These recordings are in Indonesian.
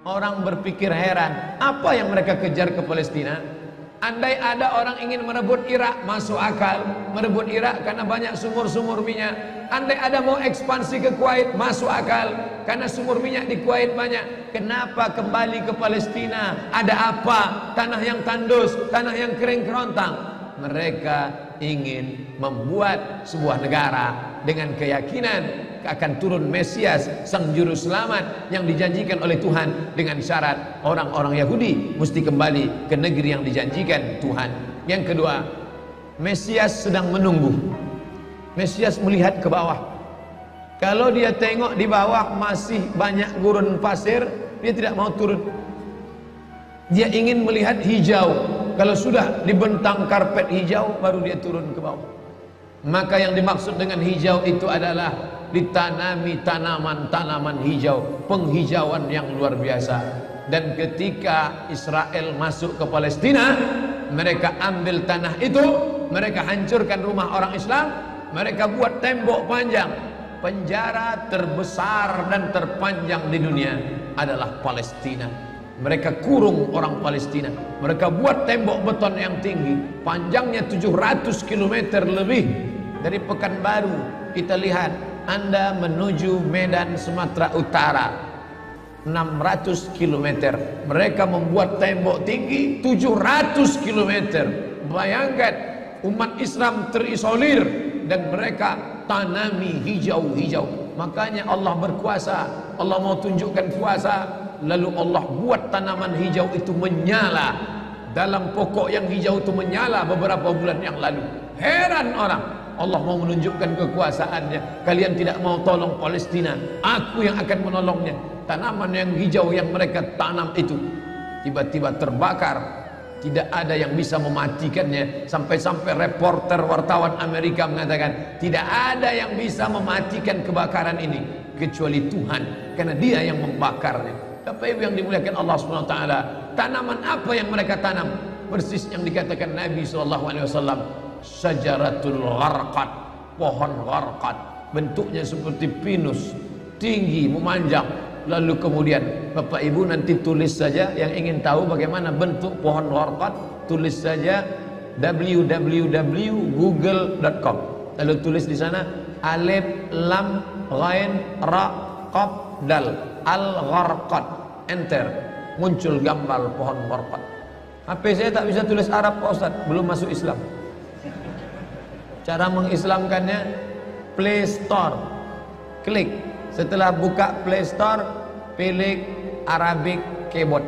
Orang berpikir heran, apa yang mereka kejar ke Palestina? Andai ada orang ingin merebut Irak, masuk akal. Merebut Irak karena banyak sumur-sumur minyak. Andai ada mau ekspansi ke Kuwait, masuk akal. Karena sumur minyak di Kuwait banyak. Kenapa kembali ke Palestina? Ada apa? Tanah yang tandus, tanah yang kering kerontang. Mereka ingin membuat sebuah negara dengan keyakinan akan turun Mesias, sang juru selamat yang dijanjikan oleh Tuhan, dengan syarat orang-orang Yahudi mesti kembali ke negeri yang dijanjikan Tuhan. Yang kedua, Mesias sedang menunggu. Mesias melihat ke bawah. Kalau dia tengok di bawah masih banyak gurun pasir, dia tidak mau turun. Dia ingin melihat hijau. Kalau sudah dibentang karpet hijau, baru dia turun ke bawah. Maka yang dimaksud dengan hijau itu adalah ditanami tanaman-tanaman hijau, penghijauan yang luar biasa. Dan ketika Israel masuk ke Palestina, mereka ambil tanah itu, mereka hancurkan rumah orang Islam, mereka buat tembok panjang. Penjara terbesar dan terpanjang di dunia adalah Palestina. Mereka kurung orang Palestina. Mereka buat tembok beton yang tinggi, panjangnya 700 km lebih. Dari Pekanbaru kita lihat, Anda menuju Medan Sumatera Utara 600 km. Mereka membuat tembok tinggi 700 km. Bayangkan, umat Islam terisolir dan mereka tanami hijau-hijau. Makanya Allah berkuasa. Allah mau tunjukkan kuasa, lalu Allah buat tanaman hijau itu menyala. Dalam pokok yang hijau itu menyala beberapa bulan yang lalu. Heran orang, Allah mau menunjukkan kekuasaannya. Kalian tidak mau tolong Palestina, aku yang akan menolongnya. Tanaman yang hijau yang mereka tanam itu tiba-tiba terbakar. Tidak ada yang bisa mematikannya. Sampai-sampai reporter wartawan Amerika mengatakan, tidak ada yang bisa mematikan kebakaran ini kecuali Tuhan, karena Dia yang membakarnya. Bapak Ibu yang dimuliakan Allah SWT, tanaman apa yang mereka tanam? Persis yang dikatakan Nabi SAW, Syajaratul Gharqad, pohon gharqad, bentuknya seperti pinus, tinggi, memanjang. Lalu kemudian Bapak Ibu nanti tulis saja, yang ingin tahu bagaimana bentuk pohon gharqad, tulis saja www.google.com. Lalu tulis di sana alif lam ghain ra qaf dal al-gharqad, enter, muncul gambar pohon gharqad. HP saya tak bisa tulis Arab Pak Ustaz, belum masuk Islam. Cara mengislamkannya, Play Store, klik. Setelah buka Play Store, pilih Arabic Keyboard.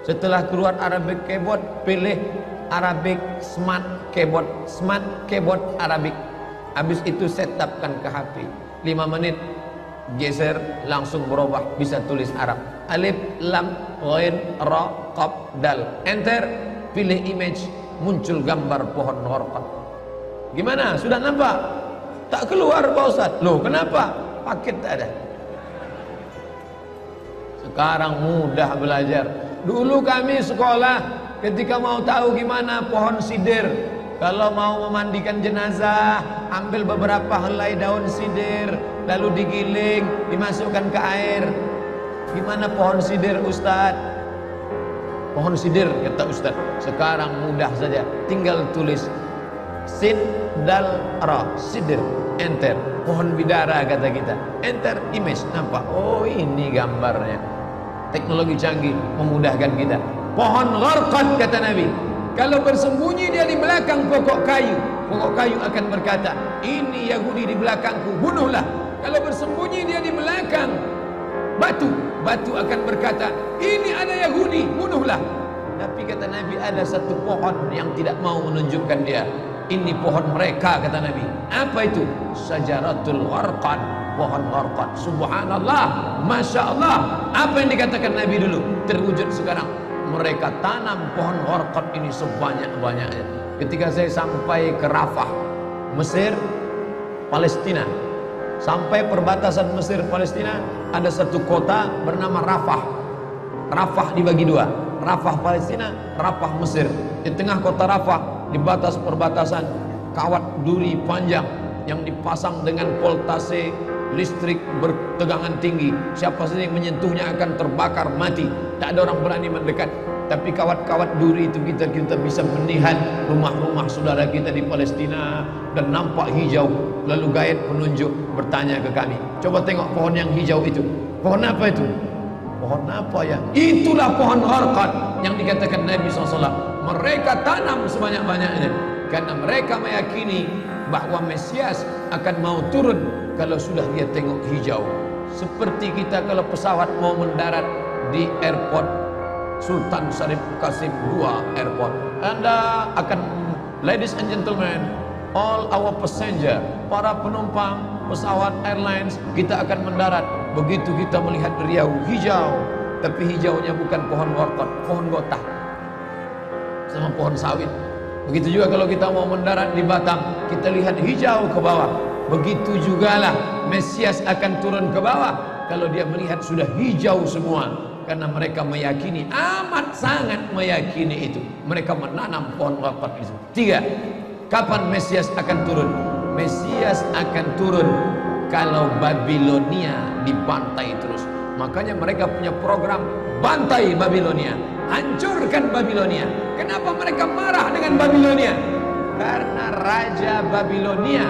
Setelah keluar Arabic Keyboard, pilih Arabic Smart Keyboard. Smart Keyboard Arabic. Habis itu setupkan ke HP. 5 menit, geser, langsung berubah, bisa tulis Arab. Alif lam ghain ra qaf dal, enter, pilih image, muncul gambar pohon gharqad. Gimana? Sudah nampak? Tak keluar Pak Ustaz. Loh, kenapa? Paket tak ada. Sekarang mudah belajar. Dulu kami sekolah, ketika mau tahu gimana pohon sidir, kalau mau memandikan jenazah, ambil beberapa helai daun sidir, lalu digiling, dimasukkan ke air. Gimana pohon sidir Ustaz? Pohon sidir, kata Ustaz. Sekarang mudah saja, tinggal tulis Sid dal ra, sidir, enter. Pohon bidara kata kita, enter image, nampak. Oh, ini gambarnya. Teknologi canggih memudahkan kita. Pohon gharqad kata Nabi, kalau bersembunyi dia di belakang pokok kayu akan berkata, ini Yahudi di belakangku, bunuhlah. Kalau bersembunyi dia di belakang batu akan berkata, ini ada Yahudi, bunuhlah. Tapi kata Nabi, ada satu pohon yang tidak mau menunjukkan dia. Ini pohon mereka, kata Nabi. Apa itu? Syajaratul Gharqad, pohon gharqad. Subhanallah, Masya Allah. Apa yang dikatakan Nabi dulu terwujud sekarang. Mereka tanam pohon gharqad ini sebanyak-banyaknya. Ketika saya sampai ke Rafah, Mesir, Palestina, sampai perbatasan Mesir Palestina, ada satu kota bernama Rafah. Rafah dibagi dua, Rafah Palestina, Rafah Mesir. Di tengah kota Rafah, di batas perbatasan, kawat duri panjang yang dipasang dengan voltase listrik bertegangan tinggi, siapa saja yang menyentuhnya akan terbakar mati, tak ada orang berani mendekat. Tapi kawat-kawat duri itu kita bisa melihat rumah-rumah saudara kita di Palestina dan nampak hijau. Lalu gaib penunjuk bertanya ke kami, coba tengok pohon yang hijau itu, pohon apa itu? Pohon apa ya? Itulah pohon Gharqad yang dikatakan Nabi SAW. Mereka tanam sebanyak-banyaknya karena mereka meyakini bahwa Mesias akan mau turun kalau sudah dia tengok hijau. Seperti kita kalau pesawat mau mendarat di airport Sultan Syarif Qasim II Airport, Anda akan, ladies and gentlemen, all our passenger, para penumpang pesawat airlines, kita akan mendarat. Begitu kita melihat Riau hijau, tapi hijaunya bukan pohon Gharqad, pohon gotah sama pohon sawit. Begitu juga kalau kita mau mendarat di Batam, kita lihat hijau ke bawah. Begitu jugalah Mesias akan turun ke bawah kalau dia melihat sudah hijau semua. Karena mereka meyakini, amat sangat meyakini itu. Mereka menanam pohon Gharqad itu. 3. Kapan Mesias akan turun? Mesias akan turun kalau Babilonia dibantai terus. Makanya mereka punya program bantai Babilonia, hancurkan Babilonia. Kenapa mereka marah dengan Babilonia? Karena Raja Babilonia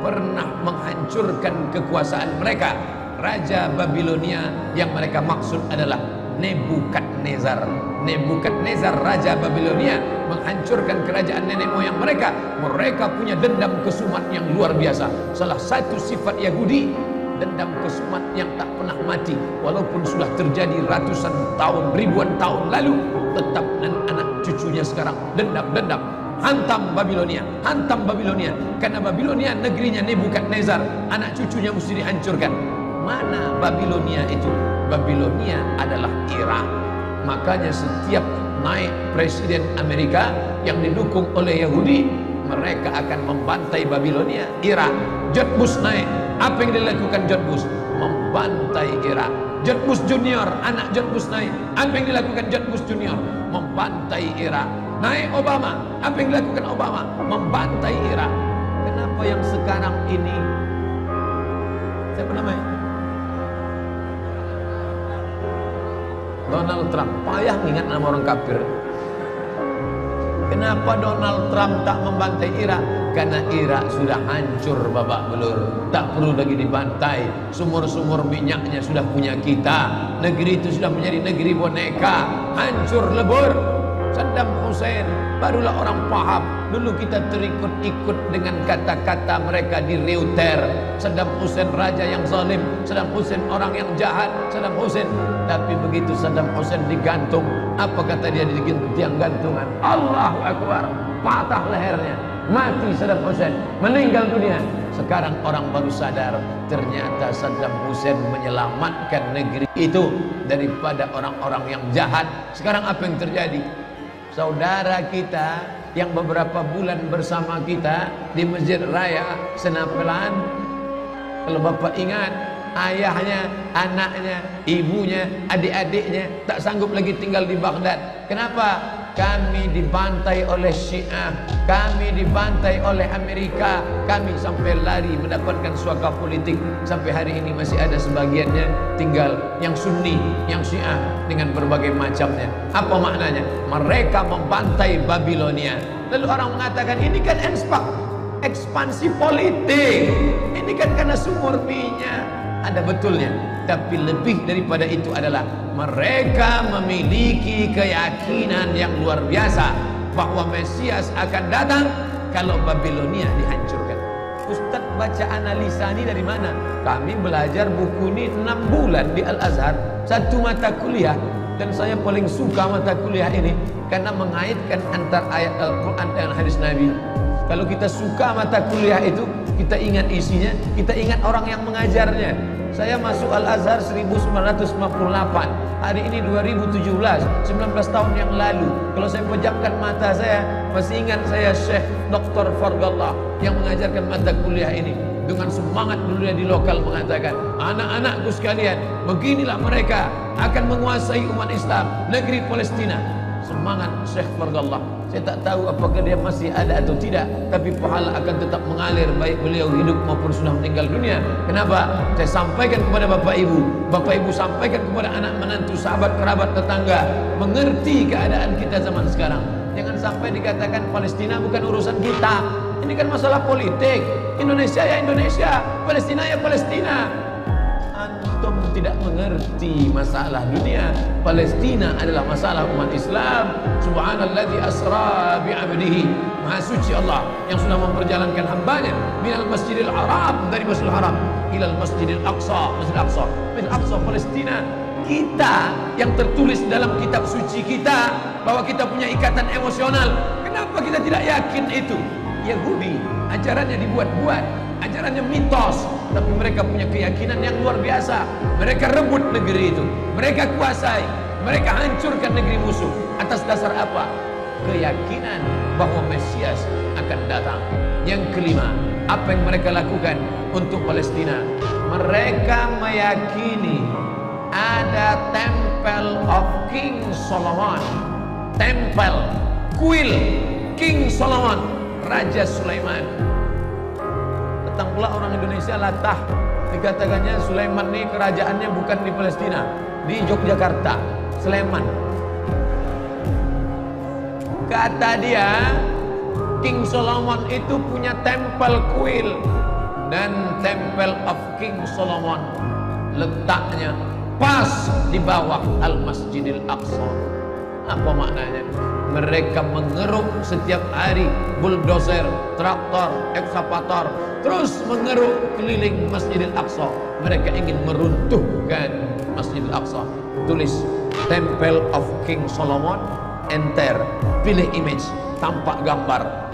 pernah menghancurkan kekuasaan mereka. Raja Babilonia yang mereka maksud adalah Nebukadnezar. Nebukadnezar Raja Babilonia menghancurkan kerajaan nenek moyang mereka. Mereka punya dendam kesumat yang luar biasa. Salah satu sifat Yahudi, dendam kesumat yang tak pernah mati. Walaupun sudah terjadi ratusan tahun, ribuan tahun lalu, tetap anak cucunya sekarang dendam. Hantam Babilonia, hantam Babilonia. Karena Babilonia negerinya Nebukadnezar, anak cucunya mesti dihancurkan. Mana Babilonia itu? Babilonia adalah Irak. Makanya setiap naik presiden Amerika yang didukung oleh Yahudi, mereka akan membantai Babilonia, Irak. George Bush naik, apa yang dilakukan George Bush? Membantai Irak. George Bush Junior, anak George Bush naik, apa yang dilakukan George Bush Junior? Membantai Irak. Naik Obama, apa yang dilakukan Obama? Membantai Irak. Kenapa yang sekarang ini, siapa namanya? Donald Trump, payah ingat nama orang kafir. Kenapa Donald Trump tak membantai Irak? Karena Irak sudah hancur babak belur, tak perlu lagi dibantai. Sumur-sumur minyaknya sudah punya kita. Negeri itu sudah menjadi negeri boneka, hancur lebur. Saddam Hussein barulah orang paham. Dulu kita terikut-ikut dengan kata-kata mereka di Reuter. Saddam Hussein raja yang zalim, Saddam Hussein orang yang jahat, Saddam Hussein. Tapi begitu Saddam Hussein digantung, apa kata dia di tiang gantungan? Allahu Akbar, patah lehernya, mati Saddam Hussein, meninggal dunia. Sekarang orang baru sadar, ternyata Saddam Hussein menyelamatkan negeri itu daripada orang-orang yang jahat. Sekarang apa yang terjadi? Saudara kita yang beberapa bulan bersama kita di Masjid Raya Senapelan, kalau Bapak ingat, ayahnya, anaknya, ibunya, adik-adiknya tak sanggup lagi tinggal di Baghdad. Kenapa? Kami dibantai oleh Syiah, kami dibantai oleh Amerika, kami sampai lari mendapatkan suaka politik. Sampai hari ini masih ada sebagiannya tinggal yang Sunni, yang Syiah dengan berbagai macamnya. Apa maknanya? Mereka membantai Babilonia. Lalu orang mengatakan ini kan ekspansi politik, ini kan karena sumur minyak. Ada betulnya, tapi lebih daripada itu adalah mereka memiliki keyakinan yang luar biasa bahwa Mesias akan datang kalau Babilonia dihancurkan. Ustaz baca analisa ini dari mana? Kami belajar buku ini 6 bulan di Al-Azhar, satu mata kuliah, dan saya paling suka mata kuliah ini karena mengaitkan antara ayat Al-Quran dan hadis Nabi. Kalau kita suka mata kuliah itu, kita ingat isinya, kita ingat orang yang mengajarnya. Saya masuk Al-Azhar 1958, hari ini 2017, 19 tahun yang lalu. Kalau saya pejamkan mata saya, masih ingat saya Syekh Dr. Fargallah yang mengajarkan mata kuliah ini. Dengan semangat dulu di lokal mengatakan, anak-anakku sekalian, beginilah mereka akan menguasai umat Islam, negeri Palestina. Semangat Syekh Fargallah. Saya tak tahu apakah dia masih ada atau tidak, tapi pahala akan tetap mengalir baik beliau hidup maupun sudah meninggal dunia. Kenapa? Saya sampaikan kepada Bapak Ibu sampaikan kepada anak menantu, sahabat, kerabat, tetangga, mengerti keadaan kita zaman sekarang. Jangan sampai dikatakan Palestina bukan urusan kita. Ini kan masalah politik. Indonesia ya Indonesia, Palestina ya Palestina. Antum tidak mengerti masalah dunia. Palestina adalah masalah umat Islam. Subhanalladzi asra bi'abdihi. Maha suci Allah yang sudah memperjalankan hambanya minal masjidil haram, dari masjidil haram ilal masjidil aqsa, masjidil aqsa, masjidil aqsa Palestina. Kita yang tertulis dalam kitab suci kita bahwa kita punya ikatan emosional. Kenapa kita tidak yakin itu? Yahudi ajarannya dibuat-buat, ajarannya mitos, tapi mereka punya keyakinan yang luar biasa. Mereka rebut negeri itu, mereka kuasai, mereka hancurkan negeri musuh. Atas dasar apa? Keyakinan bahwa Mesias akan datang. Yang kelima, apa yang mereka lakukan untuk Palestina? Mereka meyakini ada Temple of King Solomon, tempel kuil King Solomon, Raja Sulaiman. Datang pula orang Indonesia latah, dikatakannya Sulaiman ini kerajaannya bukan di Palestina, di Yogyakarta, Sleman. Kata dia, King Solomon itu punya tempel kuil, dan Temple of King Solomon letaknya pas di bawah Al-Masjidil Aqsa. Apa maknanya? Mereka mengeruk setiap hari bulldozer, traktor, ekskavator, terus mengeruk keliling Masjidil Aqsa. Mereka ingin meruntuhkan Masjidil Aqsa. Tulis Temple of King Solomon, enter, pilih image, tampak gambar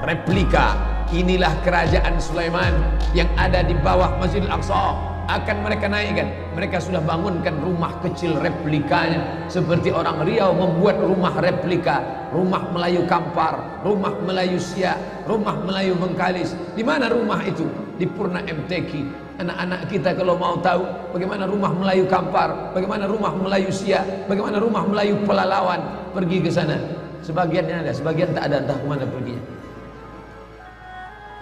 replika. Inilah kerajaan Sulaiman yang ada di bawah Masjidil Aqsa. Akan mereka naikkan. Mereka sudah bangunkan rumah kecil replikanya, seperti orang Riau membuat rumah replika, rumah Melayu Kampar, rumah Melayu Siak, rumah Melayu Bengkalis. Di mana rumah itu? Di Purna MTQ. Anak-anak kita kalau mau tahu bagaimana rumah Melayu Kampar, bagaimana rumah Melayu Siak, bagaimana rumah Melayu Pelalawan, pergi ke sana. Sebagiannya ada, sebagian tak ada, entah kemana perginya.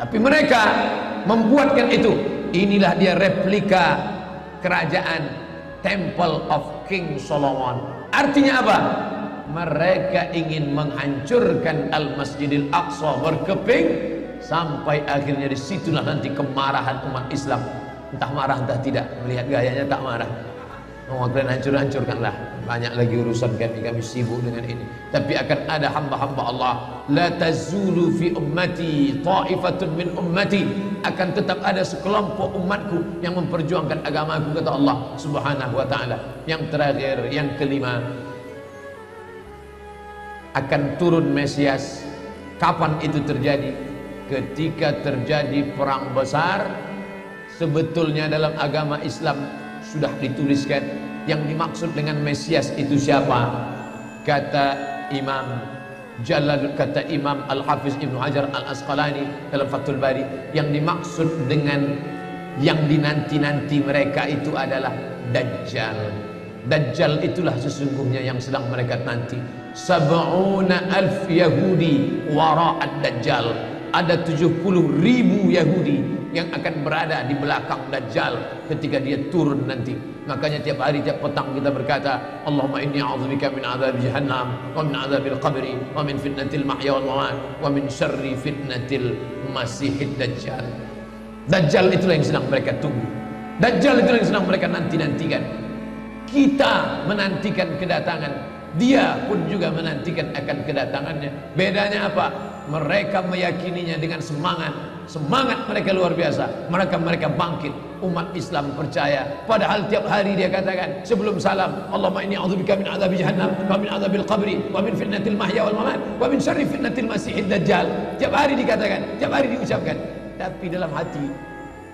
Tapi mereka membuatkan itu. Inilah dia replika kerajaan Temple of King Solomon. Artinya apa? Mereka ingin menghancurkan Al-Masjidil Aqsa berkeping, sampai akhirnya disitulah nanti kemarahan umat Islam. Entah marah entah tidak, melihat gayanya tak marah. Oh, kalian hancurkanlah. Banyak lagi urusan kami sibuk dengan ini. Tapi akan ada hamba-hamba Allah. La tazulu fi ummati ta'ifatun min ummati. Akan tetap ada sekelompok umatku yang memperjuangkan agamaku, kata Allah Subhanahu wa ta'ala. Yang terakhir, yang kelima, akan turun Mesias. Kapan itu terjadi? Ketika terjadi perang besar. Sebetulnya dalam agama Islam sudah dituliskan yang dimaksud dengan Mesias itu siapa. Kata Imam Al-Hafiz Ibnu Hajar Al-Asqalani dalam Fathul Bari, yang dimaksud dengan yang dinanti-nanti mereka itu adalah Dajjal. Dajjal itulah sesungguhnya yang sedang mereka nanti. 70,000 Yahudi wara'ad Dajjal. Ada 70,000 Yahudi yang akan berada di belakang Dajjal ketika dia turun nanti. Makanya tiap hari, tiap petang kita berkata, Allahumma inni a'udzubika min adzab jahannam wa min adzabil qabri wa min fitnatil mahya wal mamat wa min syarri fitnatil masihid Dajjal. Dajjal itulah yang sedang mereka tunggu. Dajjal itulah yang sedang mereka nanti-nantikan. Kita menantikan kedatangan, dia pun juga menantikan akan kedatangannya. Bedanya apa? Mereka meyakininya dengan semangat. Semangat mereka luar biasa. Mereka bangkit. Umat Islam percaya. Padahal tiap hari dia katakan sebelum salam, Allahumma inni a'udzubika min adzabi jahannam wa min adzabil qabri wa min fitnatil mahya wal mamat wa min syarri fitnatil masihid Dajjal. Tiap hari dikatakan, tiap hari diucapkan. Tapi dalam hati,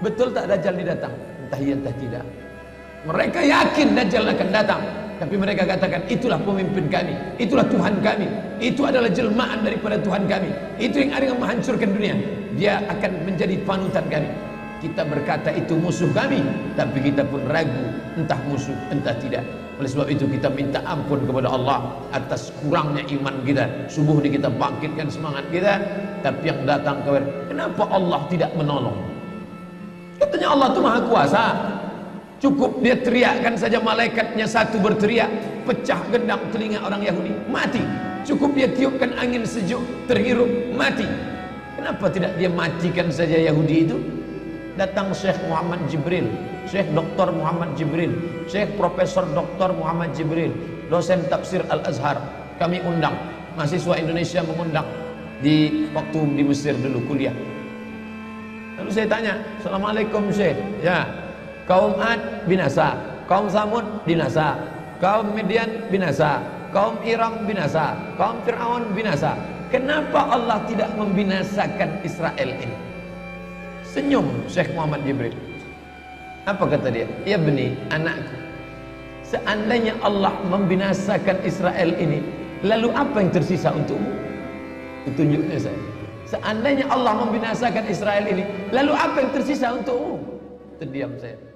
betul tak Dajjal ini datang? Entah iya entah tidak. Mereka yakin Dajjal akan datang, tapi mereka katakan itulah pemimpin kami, itulah Tuhan kami, itu adalah jelmaan daripada Tuhan kami, itu yang akan menghancurkan dunia, dia akan menjadi panutan kami. Kita berkata itu musuh kami, tapi kita pun ragu, entah musuh entah tidak. Oleh sebab itu kita minta ampun kepada Allah atas kurangnya iman kita. Subuh ini kita bangkitkan semangat kita, tapi yang datang kepada, kenapa Allah tidak menolong? Katanya Allah itu maha kuasa. Cukup dia teriakkan saja, malaikatnya satu berteriak, pecah gendang telinga orang Yahudi, mati. Cukup dia tiupkan angin sejuk, terhirup, mati. Kenapa tidak dia matikan saja Yahudi itu? Datang Syekh Muhammad Jibril, Syekh Dr. Muhammad Jibril, Syekh Profesor Dr. Muhammad Jibril, dosen tafsir Al-Azhar. Kami undang, mahasiswa Indonesia mengundang di waktu di Mesir dulu kuliah. Lalu saya tanya, Assalamualaikum Syekh. Ya, kaum Ad binasa, kaum Samud binasa, kaum Midian binasa, kaum Iram binasa, kaum Fir'aun binasa. Kenapa Allah tidak membinasakan Israel ini? Senyum Syekh Muhammad Jibril. Apa kata dia? Ya beni, anakku, seandainya Allah membinasakan Israel ini, lalu apa yang tersisa untukmu? Tunjuknya saya. Seandainya Allah membinasakan Israel ini, lalu apa yang tersisa untukmu? Terdiam saya.